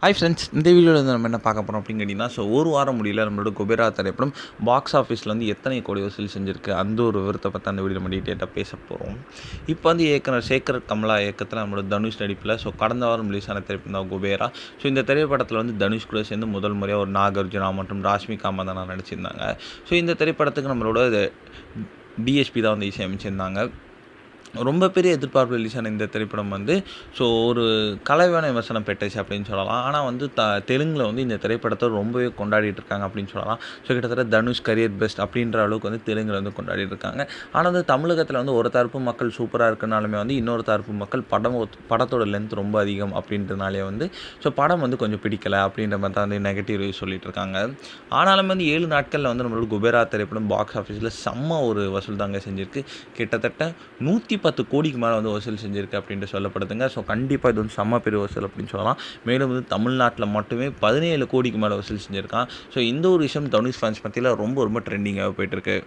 Hi friends, இந்த வீடியோவில் வந்து நம்ம என்ன பார்க்க போகிறோம் அப்படின்னு கேட்டிங்கன்னா, ஒரு வாரம் முடியல நம்மளோட குபேரா திரைப்படம் பாக்ஸ் ஆஃபீஸில் வந்து எத்தனை கோடி வசூல் செஞ்சுருக்கு அந்த ஒரு விவரத்தை பற்றி அந்த வீடியோ நம்ம டீட்டெயிலாக பேச போகிறோம். இப்போ வந்து இயக்குனர் சேகர் கமலா இயக்கத்தில் நம்மளோட தனுஷ் நடிப்பில் கடந்த வாரம் ரிலீஸ் ஆன திரைப்படம் தான் குபேரா. இந்த திரைப்படத்தில் வந்து தனுஷ் கூட சேர்ந்து முதல் முறையாக ஒரு நாகார்ஜுனா மற்றும் ராஷ்மிகா மந்தனா நடிச்சிருந்தாங்க. இந்த திரைப்படத்துக்கு நம்மளோட டிஎஸ்பி தான் வந்து இசையமைச்சிருந்தாங்க. ரொம்ப பெரிய எதிர்பார்ப்பு ரிலீஸ் ஆன இந்த திரைப்படம் வந்து ஒரு கலவையான விமர்சனம் பெற்றுச்சு அப்படின்னு சொல்லலாம். ஆனால் வந்து தெலுங்கில் வந்து இந்த திரைப்படத்தை ரொம்பவே கொண்டாடிட்டு இருக்காங்க அப்படின்னு சொல்லலாம். கிட்டத்தட்ட தனுஷ் கரியர் பெஸ்ட் அப்படின்ற அளவுக்கு வந்து தெலுங்கில் வந்து கொண்டாடிட்டு இருக்காங்க. ஆனால் வந்து தமிழகத்தில் வந்து ஒரு தரப்பு மக்கள் சூப்பராக இருக்குனாலுமே வந்து இன்னொரு தரப்பு மக்கள் படத்தோட லென்த் ரொம்ப அதிகம் அப்படின்றதுனாலே வந்து படம் வந்து கொஞ்சம் பிடிக்கலை அப்படின்ற மாதிரி தான் வந்து நெகட்டிவ் ரிவ்யூ சொல்லிட்டு இருக்காங்க. ஆனாலும் வந்து 7 நாட்களில் வந்து நம்மளோட குபேரா திரைப்படம் பாக்ஸ் ஆஃபீஸில் செம்ம ஒரு வசூல் தாங்க செஞ்சுருக்கு. கிட்டத்தட்ட 110 கோடிக்கு மேலே வந்து வசூல் செஞ்சுருக்கு அப்படின்ட்டு சொல்லப்படுதுங்க. கண்டிப்பாக இது வந்து செம்ம பெரிய வசூல் அப்படின்னு சொல்லலாம். மேலும் வந்து தமிழ்நாட்டில் மட்டுமே 17 கோடிக்கு மேலே வசூல் செஞ்சுருக்கான். இந்த ஒரு விஷயம் தனுஷ் ஃபேன்ஸ் மத்தியில் ரொம்ப ரொம்ப ட்ரெண்டிங்காக போயிட்டுருக்கு.